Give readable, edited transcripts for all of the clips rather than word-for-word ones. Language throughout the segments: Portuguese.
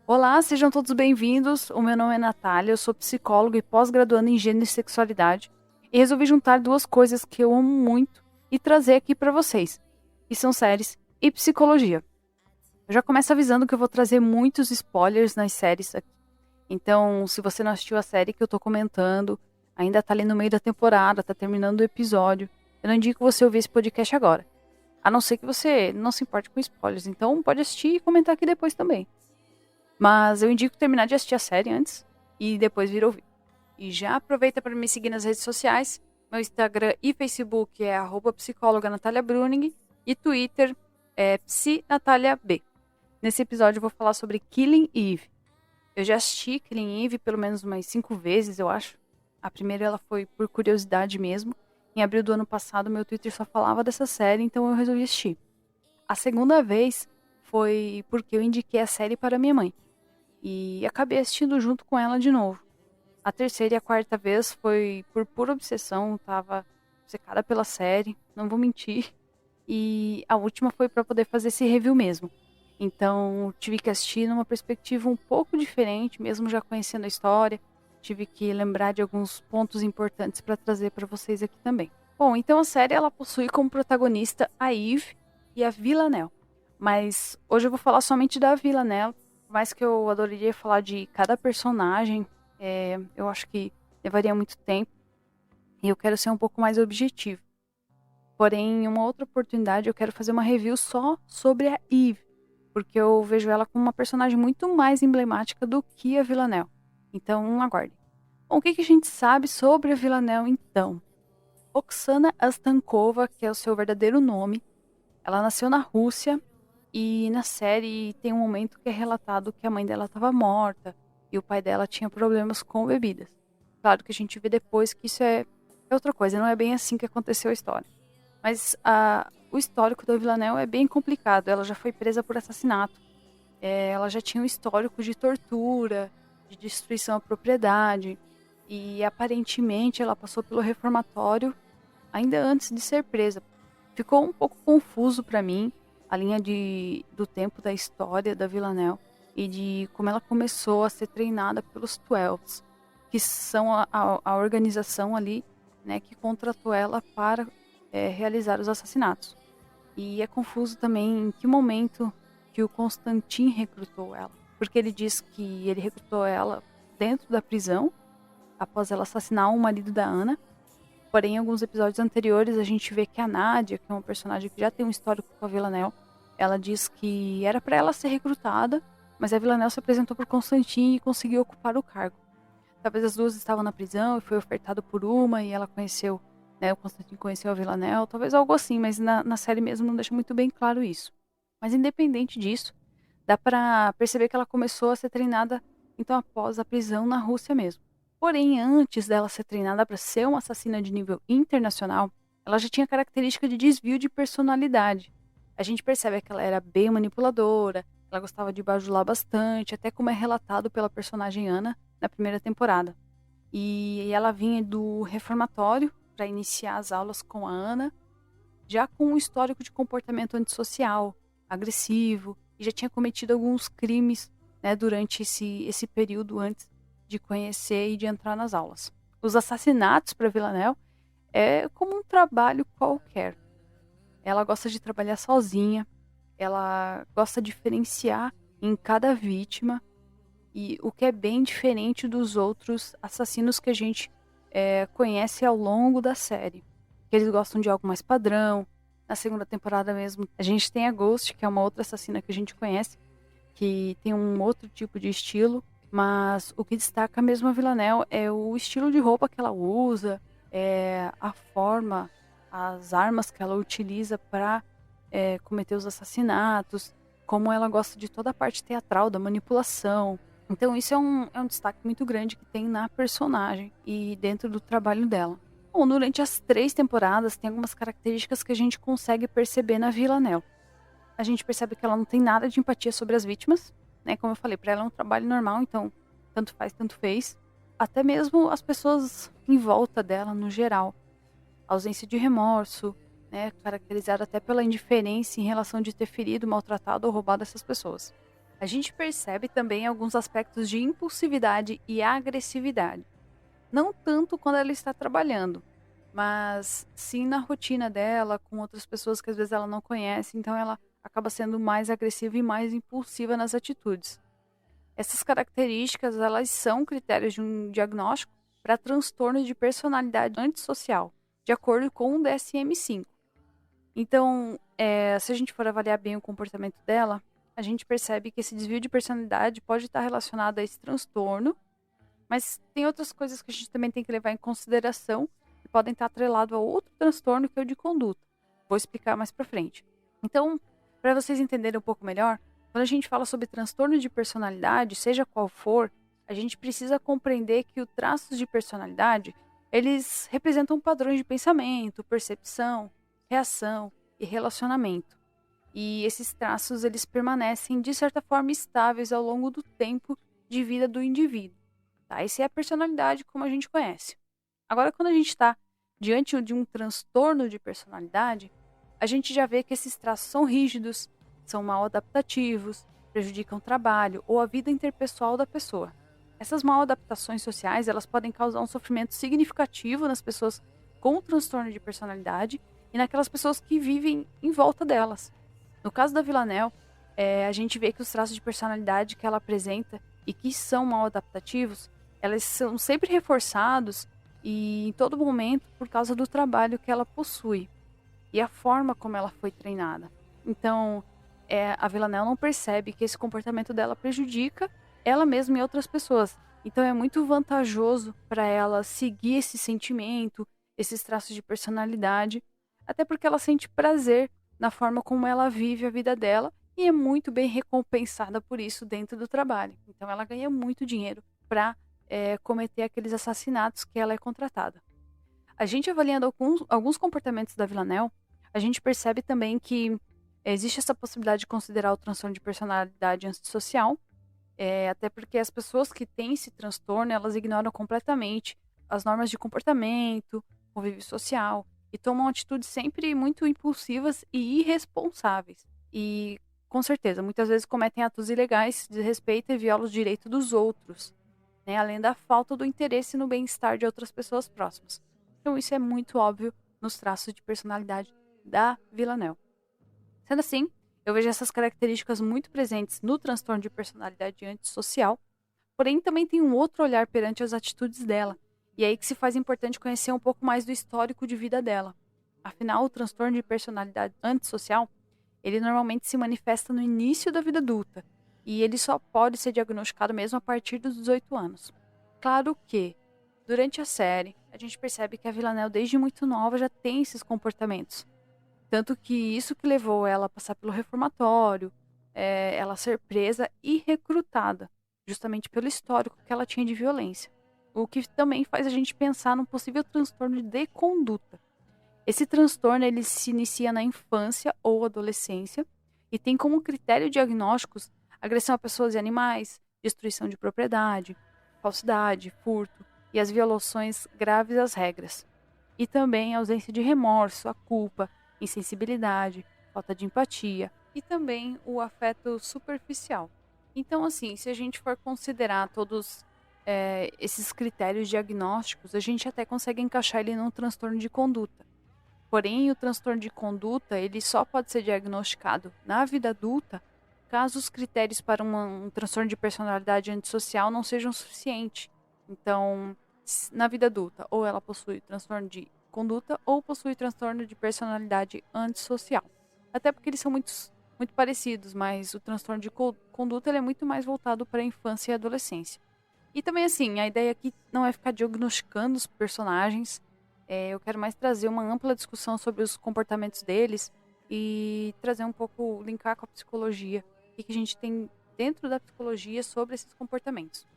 Olá, sejam todos bem-vindos. O meu nome é Natália, eu sou psicóloga e pós-graduanda em gênero e sexualidade. E resolvi juntar duas coisas que eu amo muito e trazer aqui pra vocês, que são séries e psicologia. Eu já começo avisando que eu vou trazer muitos spoilers nas séries aqui. Então, se você não assistiu a série que eu tô comentando, ainda tá ali no meio da temporada, tá terminando o episódio, eu não indico você ouvir esse podcast agora. A não ser que você não se importe com spoilers, então pode assistir e comentar aqui depois também. Mas eu indico terminar de assistir a série antes e depois vir ouvir. E já aproveita para me seguir nas redes sociais. Meu Instagram e Facebook é @psicóloga Natália Bruning e Twitter é psinataliab. Nesse episódio eu vou falar sobre Killing Eve. Eu já assisti Killing Eve pelo menos umas 5 vezes, eu acho. A primeira ela foi por curiosidade mesmo. Em abril do ano passado meu Twitter só falava dessa série, então eu resolvi assistir. A segunda vez foi porque eu indiquei a série para minha mãe e acabei assistindo junto com ela de novo. A terceira e a quarta vez foi por pura obsessão, tava obcecada pela série, não vou mentir. E a última foi para poder fazer esse review mesmo. Então, tive que assistir numa perspectiva um pouco diferente, mesmo já conhecendo a história. Tive que lembrar de alguns pontos importantes para trazer para vocês aqui também. Bom, então a série ela possui como protagonista a Eve e a Villanelle. Mas hoje eu vou falar somente da Villanelle. Por mais que eu adoraria falar de cada personagem, eu acho que levaria muito tempo. E eu quero ser um pouco mais objetivo. Porém, em uma outra oportunidade, eu quero fazer uma review só sobre a Eve. Porque eu vejo ela como uma personagem muito mais emblemática do que a Villanelle. Então, aguarde. Bom, o que a gente sabe sobre a Villanelle, então? Oksana Astankova, que é o seu verdadeiro nome, ela nasceu na Rússia e na série tem um momento que é relatado que a mãe dela estava morta e o pai dela tinha problemas com bebidas. Claro que a gente vê depois que isso é outra coisa, não é bem assim que aconteceu a história. Mas o histórico da Villanelle é bem complicado. Ela já foi presa por assassinato. Ela já tinha um histórico de tortura, de destruição à propriedade. E aparentemente ela passou pelo reformatório ainda antes de ser presa. Ficou um pouco confuso para mim a linha do tempo da história da Villanelle e de como ela começou a ser treinada pelos Twelves, que são a organização ali, né, que contratou ela para realizar os assassinatos. E é confuso também em que momento que o Constantin recrutou ela, porque ele diz que ele recrutou ela dentro da prisão após ela assassinar o marido da Ana. Porém, em alguns episódios anteriores, a gente vê que a Nadia, que é uma personagem que já tem um histórico com a Villanelle, ela diz que era para ela ser recrutada, mas a Villanelle se apresentou por Constantin e conseguiu ocupar o cargo. Talvez as duas estavam na prisão e foi ofertado por uma e ela conheceu, né, o Constantin conheceu a Villanelle, talvez algo assim, mas na série mesmo não deixa muito bem claro isso. Mas independente disso, dá para perceber que ela começou a ser treinada então após a prisão na Rússia mesmo. Porém, antes dela ser treinada para ser uma assassina de nível internacional, ela já tinha característica de desvio de personalidade. A gente percebe que ela era bem manipuladora, ela gostava de bajular bastante, até como é relatado pela personagem Ana na primeira temporada. E ela vinha do reformatório para iniciar as aulas com a Ana, já com um histórico de comportamento antissocial, agressivo, e já tinha cometido alguns crimes, né, durante esse período antes de conhecer e de entrar nas aulas. Os assassinatos para Villanelle é como um trabalho qualquer. Ela gosta de trabalhar sozinha, ela gosta de diferenciar em cada vítima, e o que é bem diferente dos outros assassinos que a gente conhece ao longo da série. Eles gostam de algo mais padrão. Na segunda temporada mesmo, a gente tem a Ghost, que é uma outra assassina que a gente conhece, que tem um outro tipo de estilo, mas o que destaca mesmo a Villanelle é o estilo de roupa que ela usa, a forma, as armas que ela utiliza para cometer os assassinatos, como ela gosta de toda a parte teatral, da manipulação. Então isso é um destaque muito grande que tem na personagem e dentro do trabalho dela. Bom, durante as 3 temporadas tem algumas características que a gente consegue perceber na Villanelle. A gente percebe que ela não tem nada de empatia sobre as vítimas, né? Como eu falei, para ela é um trabalho normal, então tanto faz, tanto fez. Até mesmo as pessoas em volta dela, no geral. Ausência de remorso, né? Caracterizada até pela indiferença em relação de ter ferido, maltratado ou roubado essas pessoas. A gente percebe também alguns aspectos de impulsividade e agressividade. Não tanto quando ela está trabalhando, mas sim na rotina dela, com outras pessoas que às vezes ela não conhece, então ela acaba sendo mais agressiva e mais impulsiva nas atitudes. Essas características, elas são critérios de um diagnóstico para transtorno de personalidade antissocial, de acordo com o DSM-5. Então, se a gente for avaliar bem o comportamento dela, a gente percebe que esse desvio de personalidade pode estar relacionado a esse transtorno, mas tem outras coisas que a gente também tem que levar em consideração que podem estar atrelado a outro transtorno que é o de conduta. Vou explicar mais para frente. Então, para vocês entenderem um pouco melhor, quando a gente fala sobre transtorno de personalidade, seja qual for, a gente precisa compreender que os traços de personalidade, eles representam padrões de pensamento, percepção, reação e relacionamento. E esses traços, eles permanecem de certa forma estáveis ao longo do tempo de vida do indivíduo. Tá? Essa é a personalidade como a gente conhece. Agora, quando a gente está diante de um transtorno de personalidade, a gente já vê que esses traços são rígidos, são mal adaptativos, prejudicam o trabalho ou a vida interpessoal da pessoa. Essas mal adaptações sociais, elas podem causar um sofrimento significativo nas pessoas com transtorno de personalidade e naquelas pessoas que vivem em volta delas. No caso da Villanelle, a gente vê que os traços de personalidade que ela apresenta e que são mal adaptativos, elas são sempre reforçados e em todo momento por causa do trabalho que ela possui e a forma como ela foi treinada. Então, a Villanelle não percebe que esse comportamento dela prejudica ela mesma e outras pessoas. Então, é muito vantajoso para ela seguir esse sentimento, esses traços de personalidade, até porque ela sente prazer na forma como ela vive a vida dela e é muito bem recompensada por isso dentro do trabalho. Então, ela ganha muito dinheiro para cometer aqueles assassinatos que ela é contratada. A gente avaliando alguns comportamentos da Villanelle, a gente percebe também que existe essa possibilidade de considerar o transtorno de personalidade antissocial, até porque as pessoas que têm esse transtorno, elas ignoram completamente as normas de comportamento, convívio social, e tomam atitudes sempre muito impulsivas e irresponsáveis. E, com certeza, muitas vezes cometem atos ilegais, desrespeitam e violam os direitos dos outros, né, além da falta do interesse no bem-estar de outras pessoas próximas. Então isso é muito óbvio nos traços de personalidade da Villanelle. Sendo assim, eu vejo essas características muito presentes no transtorno de personalidade antissocial, porém também tem um outro olhar perante as atitudes dela, e é aí que se faz importante conhecer um pouco mais do histórico de vida dela. Afinal, o transtorno de personalidade antissocial, ele normalmente se manifesta no início da vida adulta, e ele só pode ser diagnosticado mesmo a partir dos 18 anos. Claro que, durante a série, a gente percebe que a Villanelle, desde muito nova, já tem esses comportamentos. Tanto que isso que levou ela a passar pelo reformatório, ela ser presa e recrutada, justamente pelo histórico que ela tinha de violência. O que também faz a gente pensar num possível transtorno de conduta. Esse transtorno ele se inicia na infância ou adolescência e tem como critério diagnósticos agressão a pessoas e animais, destruição de propriedade, falsidade, furto e as violações graves às regras. E também a ausência de remorso, a culpa, insensibilidade, falta de empatia e também o afeto superficial. Então, assim, se a gente for considerar todos esses critérios diagnósticos, a gente até consegue encaixar ele num transtorno de conduta. Porém, o transtorno de conduta ele só pode ser diagnosticado na vida adulta caso os critérios para um transtorno de personalidade antissocial não sejam suficientes. Então, na vida adulta, ou ela possui transtorno de conduta ou possui transtorno de personalidade antissocial. Até porque eles são muito parecidos, mas o transtorno de conduta ele é muito mais voltado para a infância e adolescência. E também, assim, a ideia aqui não é ficar diagnosticando os personagens. Eu quero mais trazer uma ampla discussão sobre os comportamentos deles e trazer um pouco, linkar com a psicologia. O que a gente tem dentro da psicologia sobre esses comportamentos.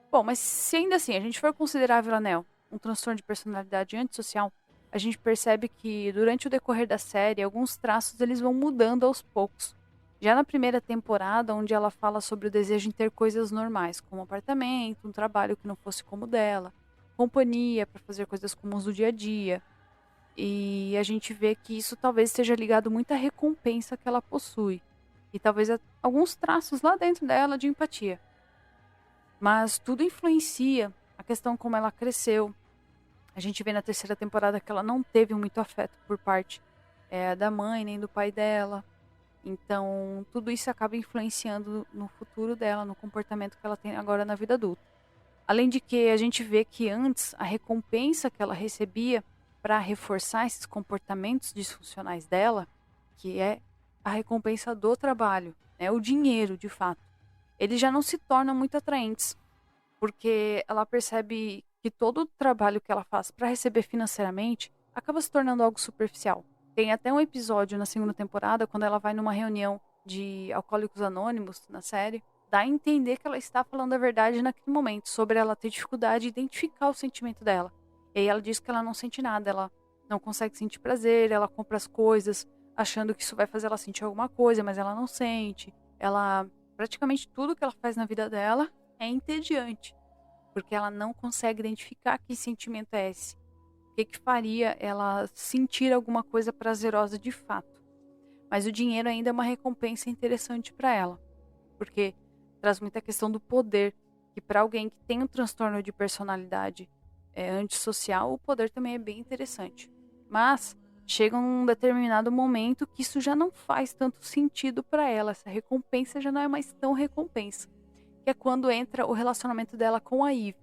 Bom, mas se ainda assim a gente for considerar a Villanelle um transtorno de personalidade antissocial, a gente percebe que durante o decorrer da série, alguns traços eles vão mudando aos poucos. Já na primeira temporada, onde ela fala sobre o desejo em ter coisas normais, como um apartamento, um trabalho que não fosse como o dela, companhia para fazer coisas comuns do dia a dia. E a gente vê que isso talvez esteja ligado muito à recompensa que ela possui. e talvez alguns traços lá dentro dela de empatia. Mas tudo influencia a questão como ela cresceu. A gente vê na terceira temporada que ela não teve muito afeto por parte da mãe nem do pai dela. Então, tudo isso acaba influenciando no futuro dela, no comportamento que ela tem agora na vida adulta. Além de que a gente vê que antes a recompensa que ela recebia para reforçar esses comportamentos disfuncionais dela, que é a recompensa do trabalho, né, o dinheiro de fato, eles já não se tornam muito atraentes, porque ela percebe que todo o trabalho que ela faz para receber financeiramente acaba se tornando algo superficial. Tem até um episódio na segunda temporada, quando ela vai numa reunião de alcoólicos anônimos na série, dá a entender que ela está falando a verdade naquele momento, sobre ela ter dificuldade de identificar o sentimento dela. E aí ela diz que ela não sente nada, ela não consegue sentir prazer, ela compra as coisas achando que isso vai fazer ela sentir alguma coisa, mas ela não sente. Ela, praticamente tudo que ela faz na vida dela é entediante, porque ela não consegue identificar que sentimento é esse. O que faria ela sentir alguma coisa prazerosa de fato. Mas o dinheiro ainda é uma recompensa interessante para ela, porque traz muita questão do poder, que para alguém que tem um transtorno de personalidade antissocial, o poder também é bem interessante. Mas chega um determinado momento que isso já não faz tanto sentido para ela, essa recompensa já não é mais tão recompensa, que é quando entra o relacionamento dela com a Eve.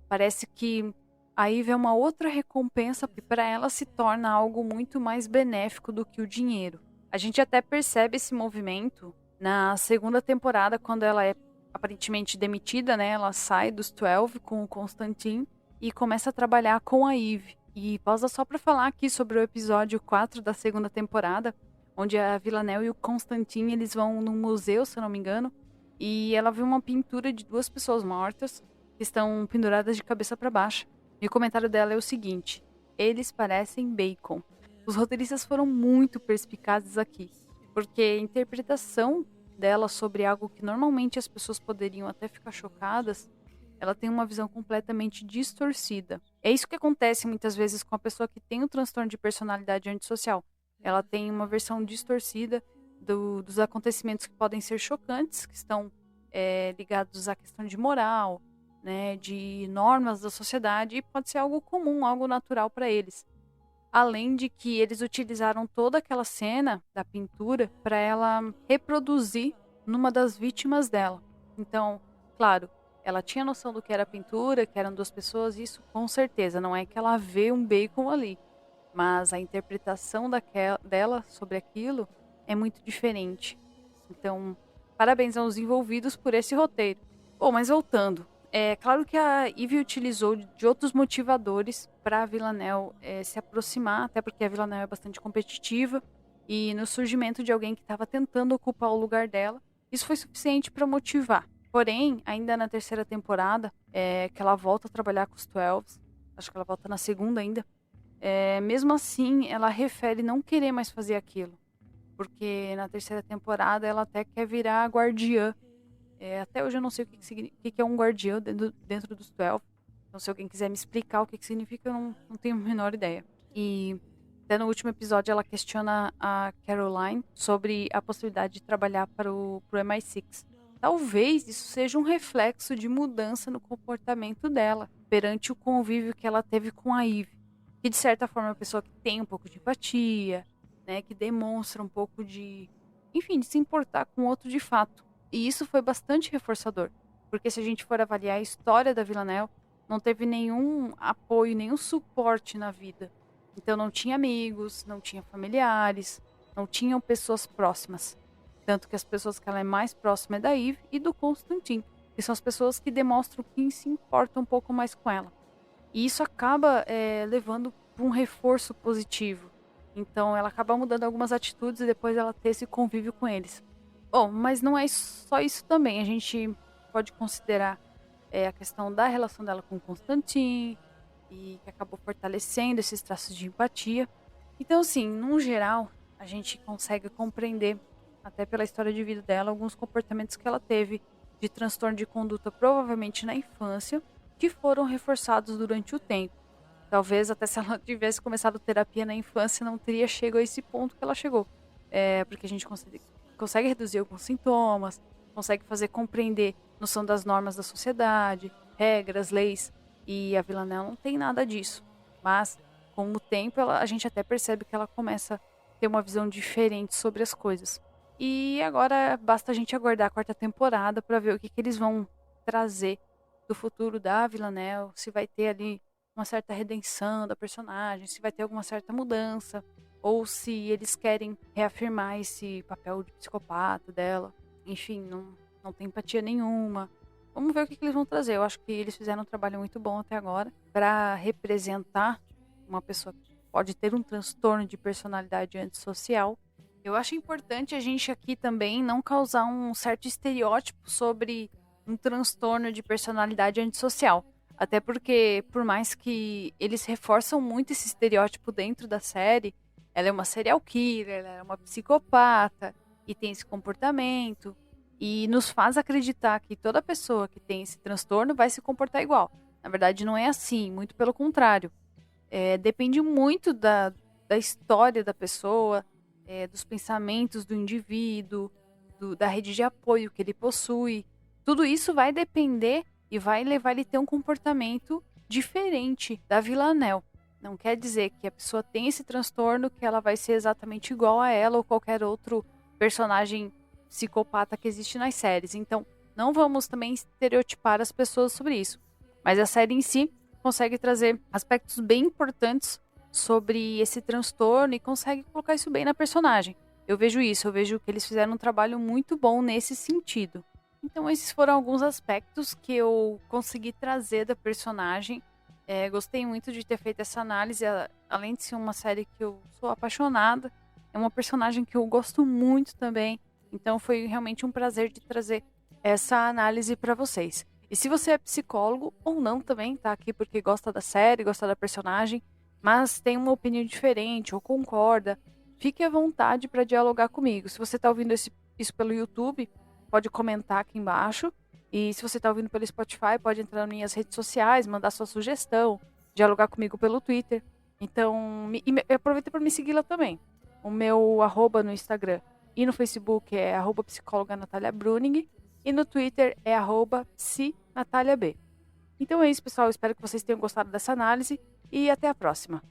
Parece que a Eve é uma outra recompensa que para ela se torna algo muito mais benéfico do que o dinheiro. A gente até percebe esse movimento na segunda temporada, quando ela é aparentemente demitida, né? Ela sai dos 12 com o Constantine e começa a trabalhar com a Eve. E pausa só para falar aqui sobre o episódio 4 da segunda temporada, onde a Villanelle e o Constantine eles vão num museu, se eu não me engano, e ela vê uma pintura de duas pessoas mortas que estão penduradas de cabeça para baixo. E o comentário dela é o seguinte: eles parecem bacon. Os roteiristas foram muito perspicazes aqui, porque a interpretação dela sobre algo que normalmente as pessoas poderiam até ficar chocadas, ela tem uma visão completamente distorcida. É isso que acontece muitas vezes com a pessoa que tem um transtorno de personalidade antissocial. Ela tem uma versão distorcida dos acontecimentos que podem ser chocantes, que estão ligados à questão de moral, né, de normas da sociedade, e pode ser algo comum, algo natural para eles. Além de que eles utilizaram toda aquela cena da pintura para ela reproduzir numa das vítimas dela. Então, claro, ela tinha noção do que era pintura, que eram duas pessoas, isso com certeza, não é que ela vê um bacon ali, mas a interpretação dela sobre aquilo é muito diferente. Então, parabéns aos envolvidos por esse roteiro. Bom, mas voltando, é claro que a Eve utilizou de outros motivadores para a Villanelle se aproximar, até porque a Villanelle é bastante competitiva, e no surgimento de alguém que estava tentando ocupar o lugar dela, isso foi suficiente para motivar. Porém, ainda na terceira temporada, que ela volta a trabalhar com os 12, acho que ela volta na segunda ainda, mesmo assim, ela refere não querer mais fazer aquilo, porque na terceira temporada ela até quer virar guardiã. Até hoje eu não sei o que é um guardião dentro dos 12. Então, se alguém quiser me explicar o que significa, eu não tenho a menor ideia. E até no último episódio ela questiona a Caroline sobre a possibilidade de trabalhar para o MI6. Talvez isso seja um reflexo de mudança no comportamento dela perante o convívio que ela teve com a Eve. Que de certa forma é uma pessoa que tem um pouco de empatia, né, que demonstra um pouco de se importar com o outro de fato. E isso foi bastante reforçador, porque se a gente for avaliar a história da Villanelle, não teve nenhum apoio, nenhum suporte na vida. Então não tinha amigos, não tinha familiares, não tinham pessoas próximas. Tanto que as pessoas que ela é mais próxima é da Eve e do Constantine, que são as pessoas que demonstram que se importam um pouco mais com ela. E isso acaba levando para um reforço positivo. Então ela acaba mudando algumas atitudes e depois ela ter esse convívio com eles. Bom, mas não é só isso também. A gente pode considerar a questão da relação dela com o Constantine e que acabou fortalecendo esses traços de empatia. Então, assim, no geral, a gente consegue compreender, até pela história de vida dela, alguns comportamentos que ela teve de transtorno de conduta, provavelmente na infância, que foram reforçados durante o tempo. Talvez até se ela tivesse começado terapia na infância, não teria chegado a esse ponto que ela chegou. Porque a gente consegue reduzir alguns sintomas, consegue fazer compreender noção das normas da sociedade, regras, leis, e a Villanelle não tem nada disso. Mas, com o tempo, a gente até percebe que ela começa a ter uma visão diferente sobre as coisas. E agora basta a gente aguardar a quarta temporada para ver o que eles vão trazer do futuro da Villanelle, se vai ter ali uma certa redenção da personagem, se vai ter alguma certa mudança, ou se eles querem reafirmar esse papel de psicopata dela. Enfim, não tem empatia nenhuma. Vamos ver o que eles vão trazer. Eu acho que eles fizeram um trabalho muito bom até agora para representar uma pessoa que pode ter um transtorno de personalidade antissocial. Eu acho importante a gente aqui também não causar um certo estereótipo sobre um transtorno de personalidade antissocial. Até porque, por mais que eles reforçam muito esse estereótipo dentro da série, ela é uma serial killer, ela é uma psicopata e tem esse comportamento. E nos faz acreditar que toda pessoa que tem esse transtorno vai se comportar igual. Na verdade, não é assim, muito pelo contrário. Depende muito da história da pessoa, dos pensamentos do indivíduo, da rede de apoio que ele possui. Tudo isso vai depender e vai levar ele a ter um comportamento diferente da Villanelle. Não quer dizer que a pessoa tem esse transtorno que ela vai ser exatamente igual a ela ou qualquer outro personagem psicopata que existe nas séries. Então, não vamos também estereotipar as pessoas sobre isso. Mas a série em si consegue trazer aspectos bem importantes sobre esse transtorno e consegue colocar isso bem na personagem. Eu vejo isso, eu vejo que eles fizeram um trabalho muito bom nesse sentido. Então, esses foram alguns aspectos que eu consegui trazer da personagem. Gostei muito de ter feito essa análise, além de ser uma série que eu sou apaixonada, é uma personagem que eu gosto muito também. Então, foi realmente um prazer de trazer essa análise para vocês. E se você é psicólogo ou não também, tá aqui porque gosta da série, gosta da personagem, mas tem uma opinião diferente ou concorda, fique à vontade para dialogar comigo. Se você está ouvindo isso pelo YouTube, pode comentar aqui embaixo. E se você está ouvindo pelo Spotify, pode entrar nas minhas redes sociais, mandar sua sugestão, dialogar comigo pelo Twitter. Então, aproveita para me seguir lá também. O meu @ no Instagram e no Facebook é @psicóloga Natália Bruning. E no Twitter é @psinataliab. Então é isso, pessoal. Espero que vocês tenham gostado dessa análise e até a próxima.